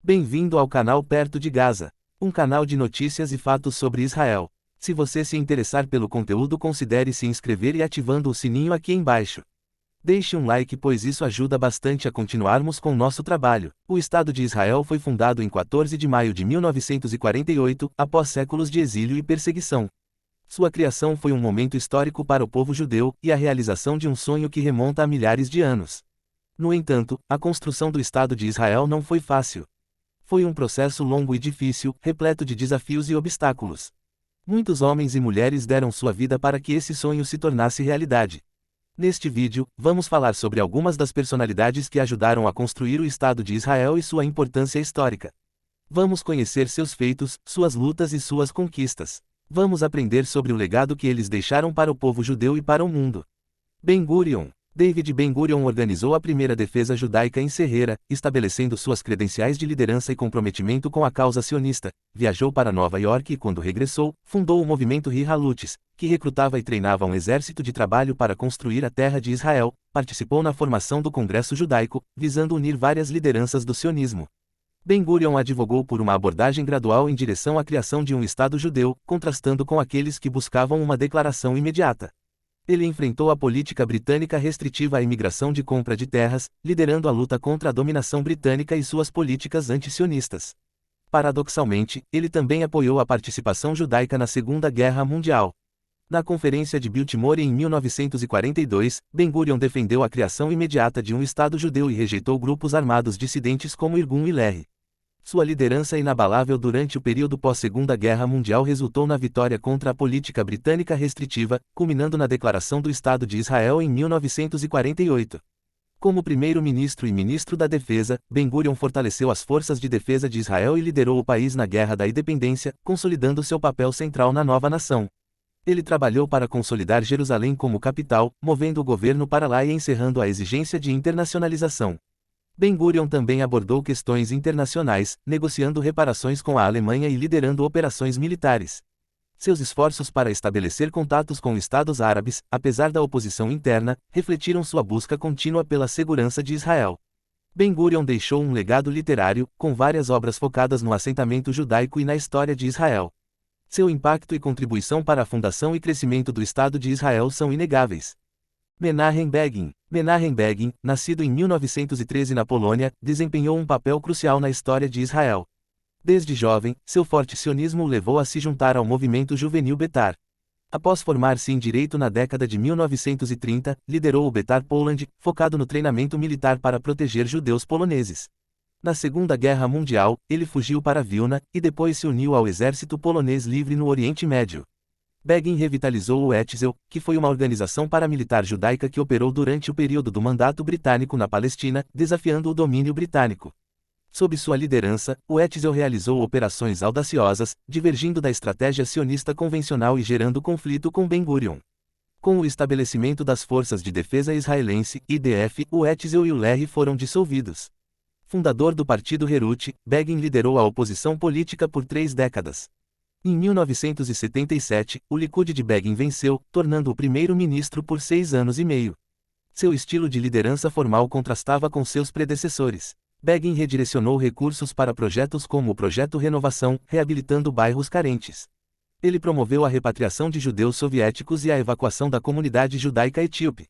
Bem-vindo ao canal Perto de Gaza, um canal de notícias e fatos sobre Israel. Se você se interessar pelo conteúdo, considere se inscrever e ativando o sininho aqui embaixo. Deixe um like, pois isso ajuda bastante a continuarmos com nosso trabalho. O Estado de Israel foi fundado em 14 de maio de 1948, após séculos de exílio e perseguição. Sua criação foi um momento histórico para o povo judeu e a realização de um sonho que remonta a milhares de anos. No entanto, a construção do Estado de Israel não foi fácil. Foi um processo longo e difícil, repleto de desafios e obstáculos. Muitos homens e mulheres deram sua vida para que esse sonho se tornasse realidade. Neste vídeo, vamos falar sobre algumas das personalidades que ajudaram a construir o Estado de Israel e sua importância histórica. Vamos conhecer seus feitos, suas lutas e suas conquistas. Vamos aprender sobre o legado que eles deixaram para o povo judeu e para o mundo. Ben-Gurion. David Ben-Gurion organizou a primeira defesa judaica em Serrera, estabelecendo suas credenciais de liderança e comprometimento com a causa sionista. Viajou para Nova York e, quando regressou, fundou o movimento Ri-Halutz, que recrutava e treinava um exército de trabalho para construir a terra de Israel. Participou na formação do Congresso Judaico, visando unir várias lideranças do sionismo. Ben-Gurion advogou por uma abordagem gradual em direção à criação de um Estado judeu, contrastando com aqueles que buscavam uma declaração imediata. Ele enfrentou a política britânica restritiva à imigração de compra de terras, liderando a luta contra a dominação britânica e suas políticas anti-sionistas. Paradoxalmente, ele também apoiou a participação judaica na Segunda Guerra Mundial. Na Conferência de Baltimore em 1942, Ben-Gurion defendeu a criação imediata de um Estado judeu e rejeitou grupos armados dissidentes como Irgun e Lehi. Sua liderança inabalável durante o período pós-Segunda Guerra Mundial resultou na vitória contra a política britânica restritiva, culminando na declaração do Estado de Israel em 1948. Como primeiro-ministro e ministro da Defesa, Ben-Gurion fortaleceu as forças de defesa de Israel e liderou o país na Guerra da Independência, consolidando seu papel central na nova nação. Ele trabalhou para consolidar Jerusalém como capital, movendo o governo para lá e encerrando a exigência de internacionalização. Ben-Gurion também abordou questões internacionais, negociando reparações com a Alemanha e liderando operações militares. Seus esforços para estabelecer contatos com estados árabes, apesar da oposição interna, refletiram sua busca contínua pela segurança de Israel. Ben-Gurion deixou um legado literário, com várias obras focadas no assentamento judaico e na história de Israel. Seu impacto e contribuição para a fundação e crescimento do Estado de Israel são inegáveis. Menahem Begin. Menahem Begin, nascido em 1913 na Polônia, desempenhou um papel crucial na história de Israel. Desde jovem, seu forte sionismo o levou a se juntar ao movimento juvenil Betar. Após formar-se em direito na década de 1930, liderou o Betar Poland, focado no treinamento militar para proteger judeus poloneses. Na Segunda Guerra Mundial, ele fugiu para Vilna, e depois se uniu ao exército polonês livre no Oriente Médio. Begin revitalizou o Etzel, que foi uma organização paramilitar judaica que operou durante o período do mandato britânico na Palestina, desafiando o domínio britânico. Sob sua liderança, o Etzel realizou operações audaciosas, divergindo da estratégia sionista convencional e gerando conflito com Ben-Gurion. Com o estabelecimento das Forças de Defesa Israelense, IDF, o Etzel e o Lehi foram dissolvidos. Fundador do Partido Herut, Begin liderou a oposição política por 3 décadas. Em 1977, o Likud de Begin venceu, tornando-o primeiro-ministro por 6 anos e meio. Seu estilo de liderança formal contrastava com seus predecessores. Begin redirecionou recursos para projetos como o Projeto Renovação, reabilitando bairros carentes. Ele promoveu a repatriação de judeus soviéticos e a evacuação da comunidade judaica etíope.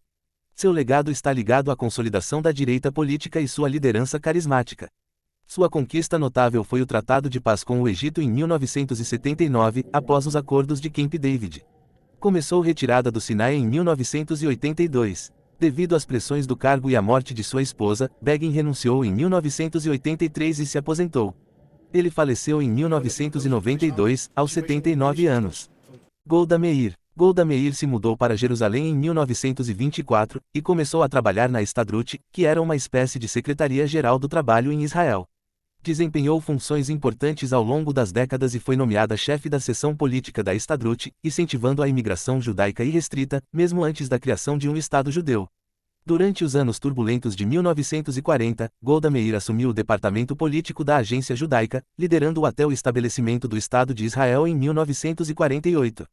Seu legado está ligado à consolidação da direita política e sua liderança carismática. Sua conquista notável foi o Tratado de Paz com o Egito em 1979, após os acordos de Camp David. Começou retirada do Sinai em 1982. Devido às pressões do cargo e à morte de sua esposa, Begin renunciou em 1983 e se aposentou. Ele faleceu em 1992, aos 79 anos. Golda Meir. Golda Meir se mudou para Jerusalém em 1924, e começou a trabalhar na Histadrut, que era uma espécie de Secretaria-Geral do Trabalho em Israel. Desempenhou funções importantes ao longo das décadas e foi nomeada chefe da seção política da Histadrut, incentivando a imigração judaica irrestrita, mesmo antes da criação de um Estado judeu. Durante os anos turbulentos de 1940, Golda Meir assumiu o departamento político da Agência Judaica, liderando-o até o estabelecimento do Estado de Israel em 1948.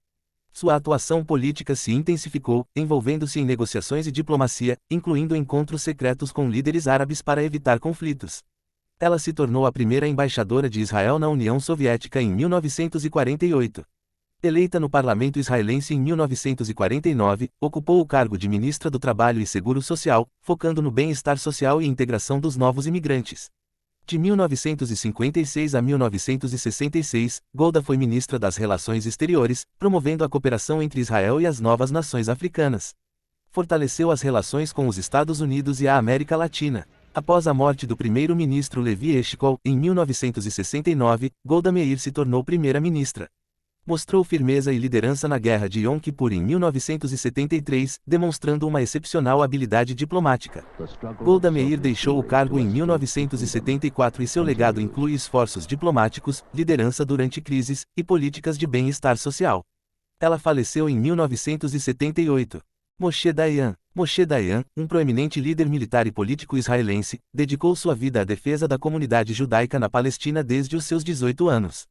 Sua atuação política se intensificou, envolvendo-se em negociações e diplomacia, incluindo encontros secretos com líderes árabes para evitar conflitos. Ela se tornou a primeira embaixadora de Israel na União Soviética em 1948. Eleita no parlamento israelense em 1949, ocupou o cargo de ministra do Trabalho e Seguro Social, focando no bem-estar social e integração dos novos imigrantes. De 1956 a 1966, Golda foi ministra das Relações Exteriores, promovendo a cooperação entre Israel e as novas nações africanas. Fortaleceu as relações com os Estados Unidos e a América Latina. Após a morte do primeiro-ministro Levi Eshkol, em 1969, Golda Meir se tornou primeira-ministra. Mostrou firmeza e liderança na Guerra de Yom Kippur em 1973, demonstrando uma excepcional habilidade diplomática. Golda Meir deixou o cargo em 1974 e seu legado inclui esforços diplomáticos, liderança durante crises, e políticas de bem-estar social. Ela faleceu em 1978. Moshe Dayan. Moshe Dayan, um proeminente líder militar e político israelense, dedicou sua vida à defesa da comunidade judaica na Palestina desde os seus 18 anos.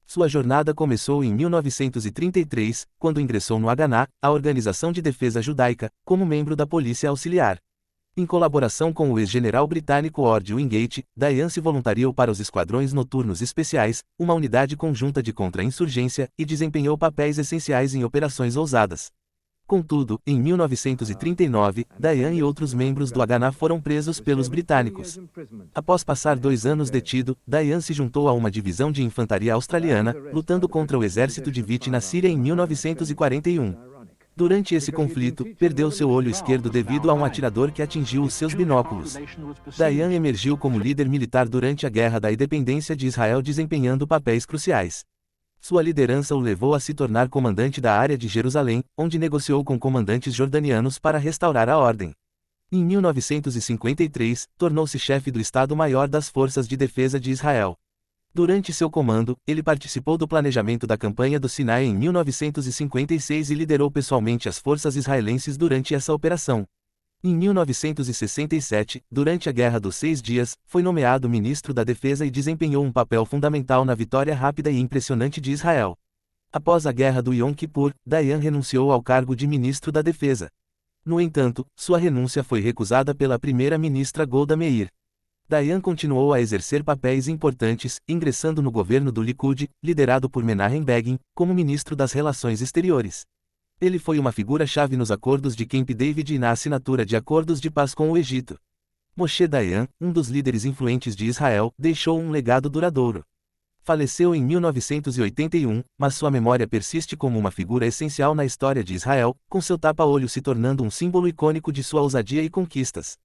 Sua jornada começou em 1933, quando ingressou no Haganá, a Organização de Defesa Judaica, como membro da Polícia Auxiliar. Em colaboração com o ex-general britânico Ord Wingate, Dayan se voluntariou para os Esquadrões Noturnos Especiais, uma unidade conjunta de contra-insurgência, e desempenhou papéis essenciais em operações ousadas. Contudo, em 1939, Dayan e outros membros do Haganá foram presos pelos britânicos. Após passar 2 anos detido, Dayan se juntou a uma divisão de infantaria australiana, lutando contra o exército de Vichy na Síria em 1941. Durante esse conflito, perdeu seu olho esquerdo devido a um atirador que atingiu os seus binóculos. Dayan emergiu como líder militar durante a Guerra da Independência de Israel, desempenhando papéis cruciais. Sua liderança o levou a se tornar comandante da área de Jerusalém, onde negociou com comandantes jordanianos para restaurar a ordem. Em 1953, tornou-se chefe do Estado-Maior das Forças de Defesa de Israel. Durante seu comando, ele participou do planejamento da campanha do Sinai em 1956 e liderou pessoalmente as forças israelenses durante essa operação. Em 1967, durante a Guerra dos 6 Dias, foi nomeado ministro da Defesa e desempenhou um papel fundamental na vitória rápida e impressionante de Israel. Após a Guerra do Yom Kippur, Dayan renunciou ao cargo de ministro da Defesa. No entanto, sua renúncia foi recusada pela primeira-ministra Golda Meir. Dayan continuou a exercer papéis importantes, ingressando no governo do Likud, liderado por Menahem Begin, como ministro das Relações Exteriores. Ele foi uma figura-chave nos acordos de Camp David e na assinatura de acordos de paz com o Egito. Moshe Dayan, um dos líderes influentes de Israel, deixou um legado duradouro. Faleceu em 1981, mas sua memória persiste como uma figura essencial na história de Israel, com seu tapa-olho se tornando um símbolo icônico de sua ousadia e conquistas.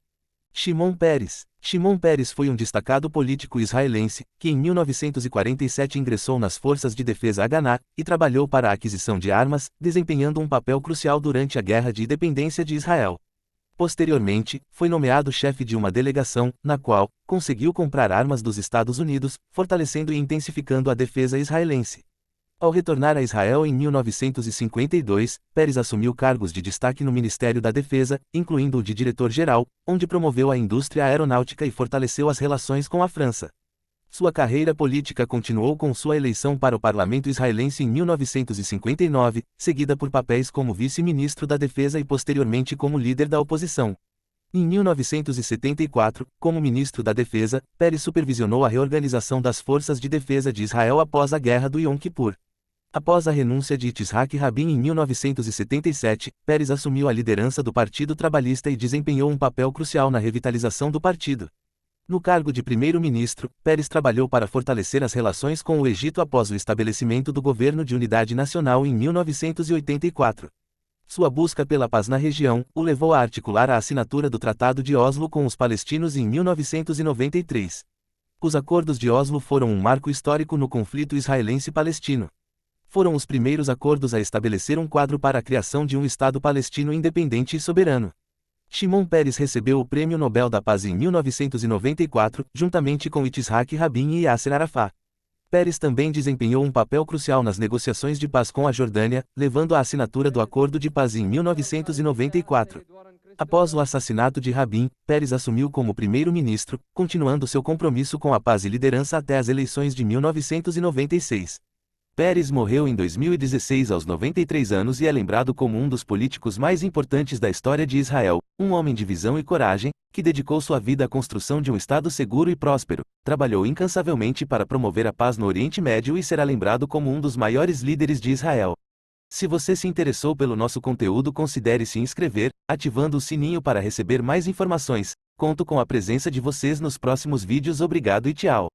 Shimon Peres. Shimon Peres foi um destacado político israelense, que em 1947 ingressou nas Forças de Defesa Haganá, e trabalhou para a aquisição de armas, desempenhando um papel crucial durante a Guerra de Independência de Israel. Posteriormente, foi nomeado chefe de uma delegação, na qual conseguiu comprar armas dos Estados Unidos, fortalecendo e intensificando a defesa israelense. Ao retornar a Israel em 1952, Peres assumiu cargos de destaque no Ministério da Defesa, incluindo o de diretor-geral, onde promoveu a indústria aeronáutica e fortaleceu as relações com a França. Sua carreira política continuou com sua eleição para o parlamento israelense em 1959, seguida por papéis como vice-ministro da Defesa e posteriormente como líder da oposição. Em 1974, como ministro da Defesa, Peres supervisionou a reorganização das forças de defesa de Israel após a Guerra do Yom Kippur. Após a renúncia de Yitzhak Rabin em 1977, Peres assumiu a liderança do Partido Trabalhista e desempenhou um papel crucial na revitalização do partido. No cargo de primeiro-ministro, Peres trabalhou para fortalecer as relações com o Egito após o estabelecimento do Governo de Unidade Nacional em 1984. Sua busca pela paz na região o levou a articular a assinatura do Tratado de Oslo com os palestinos em 1993. Os acordos de Oslo foram um marco histórico no conflito israelense-palestino. Foram os primeiros acordos a estabelecer um quadro para a criação de um Estado palestino independente e soberano. Shimon Peres recebeu o Prêmio Nobel da Paz em 1994, juntamente com Yitzhak Rabin e Yasser Arafat. Peres também desempenhou um papel crucial nas negociações de paz com a Jordânia, levando à assinatura do Acordo de Paz em 1994. Após o assassinato de Rabin, Peres assumiu como primeiro-ministro, continuando seu compromisso com a paz e liderança até as eleições de 1996. Peres morreu em 2016 aos 93 anos e é lembrado como um dos políticos mais importantes da história de Israel, um homem de visão e coragem, que dedicou sua vida à construção de um Estado seguro e próspero, trabalhou incansavelmente para promover a paz no Oriente Médio e será lembrado como um dos maiores líderes de Israel. Se você se interessou pelo nosso conteúdo, considere se inscrever, ativando o sininho para receber mais informações. Conto com a presença de vocês nos próximos vídeos. Obrigado e tchau!